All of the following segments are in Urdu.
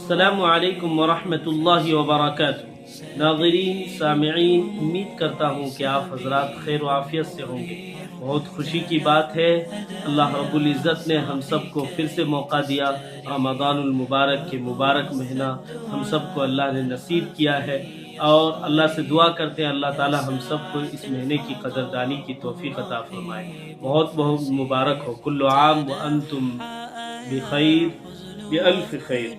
السلام علیکم ورحمۃ اللہ وبرکاتہ۔ ناظرین، سامعین، امید کرتا ہوں کہ آپ حضرات خیر و عافیت سے ہوں گے۔ بہت خوشی کی بات ہے، اللہ رب العزت نے ہم سب کو پھر سے موقع دیا۔ رمضان المبارک کے مبارک مہینہ ہم سب کو اللہ نے نصیب کیا ہے، اور اللہ سے دعا کرتے ہیں اللہ تعالی ہم سب کو اس مہینے کی قدردانی کی توفیق عطا فرمائے۔ بہت بہت مبارک ہو، کل عام وانتم بخیر، بألف خیر۔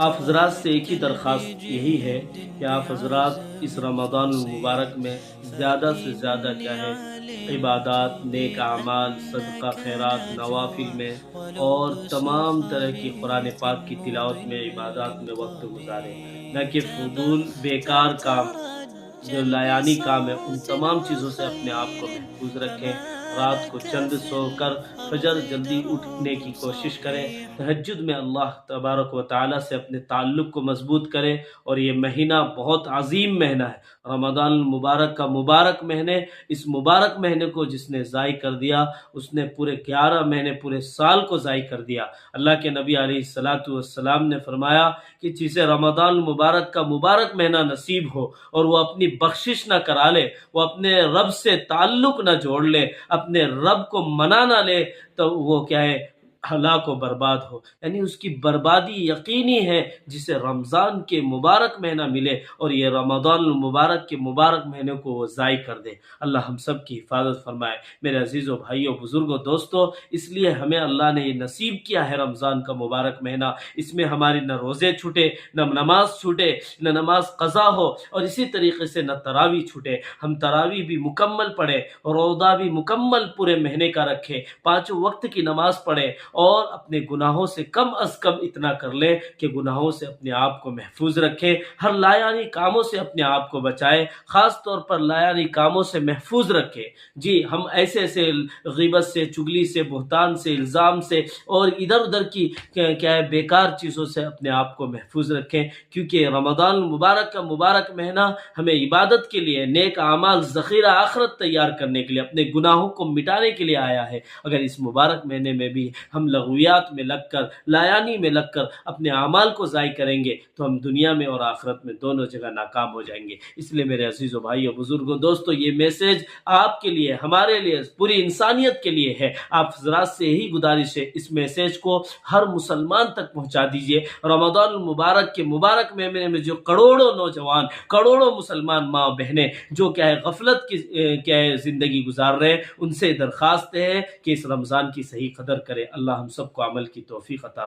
آپ حضرات سے ایک ہی درخواست یہی ہے کہ آپ حضرات اس رمضان المبارک میں زیادہ سے زیادہ عبادات، نیک اعمال، صدقہ خیرات، نوافل میں اور تمام طرح کی قرآن پاک کی تلاوت میں، عبادات میں وقت گزاریں، نہ کہ فضول بیکار کام جو لایانی کام ہے ان تمام چیزوں سے اپنے آپ کو محفوظ رکھیں۔ رات کو چند سو کر فجر جلدی اٹھنے کی کوشش کریں، تہجد میں اللہ تبارک و تعالی سے اپنے تعلق کو مضبوط کریں۔ اور یہ مہینہ بہت عظیم مہینہ ہے، رمضان المبارک کا مبارک مہینے۔ اس مبارک مہینے کو جس نے ضائع کر دیا اس نے پورے 11 مہینے، پورے سال کو ضائع کر دیا۔ اللہ کے نبی علیہ الصلاۃ والسلام نے فرمایا کہ جسے رمضان المبارک کا مبارک مہینہ نصیب ہو اور وہ اپنی بخشش نہ کرا لے، وہ اپنے رب سے تعلق نہ جوڑ لے، اپنے رب کو منا نہ لے، تو وہ ہلاک و برباد ہو۔ یعنی اس کی بربادی یقینی ہے جسے رمضان کے مبارک مہینہ ملے اور یہ رمضان المبارک کے مبارک مہینے کو وہ ضائع کر دے۔ اللہ ہم سب کی حفاظت فرمائے۔ میرے عزیزوں، بھائیوں، بزرگوں، دوستوں، اس لیے ہمیں اللہ نے یہ نصیب کیا ہے رمضان کا مبارک مہینہ۔ اس میں ہماری نہ روزے چھوٹے، نہ نماز چھوٹے، نہ نماز قضا ہو، اور اسی طریقے سے نہ تراویح چھوٹے۔ ہم تراویح بھی مکمل پڑھیں، روزہ بھی مکمل پورے مہینے کا رکھیں، 5 وقت کی نماز پڑھیں، اور اپنے گناہوں سے کم از کم اتنا کر لیں کہ گناہوں سے اپنے آپ کو محفوظ رکھیں، ہر لایانی کاموں سے اپنے آپ کو بچائیں، خاص طور پر لایانی کاموں سے محفوظ رکھیں۔ جی، ہم ایسے غیبت سے، چگلی سے، بہتان سے، الزام سے اور ادھر ادھر کی بیکار چیزوں سے اپنے آپ کو محفوظ رکھیں، کیونکہ رمضان المبارک کا مبارک مہینہ ہمیں عبادت کے لیے، نیک اعمال، ذخیرہ آخرت تیار کرنے کے لیے، اپنے گناہوں کو مٹانے کے لیے آیا ہے۔ اگر اس مبارک مہینے میں بھی ہم لغویات میں لگ کر، لایانی میں لگ کر اپنے اعمال کو ضائع کریں گے تو ہم دنیا میں اور آخرت میں دونوں جگہ ناکام ہو جائیں گے۔ اس لیے میرے عزیزوں، بھائیوں، بزرگوں، دوستوں، یہ میسیج آپ کے لیے، ہمارے لیے، پوری انسانیت کے لیے ہے۔ آپ حضرات سے یہی گزارش ہے، اس میسیج کو ہر مسلمان تک پہنچا دیجئے۔ رمضان المبارک کے مبارک مہینے میں جو کروڑوں نوجوان، کروڑوں مسلمان ماں بہنیں جو غفلت کی زندگی گزار رہے ہیں، ان سے درخواست ہے کہ اس رمضان کی صحیح قدر کرے۔ اللہ ہم سب کو عمل کی توفیق عطا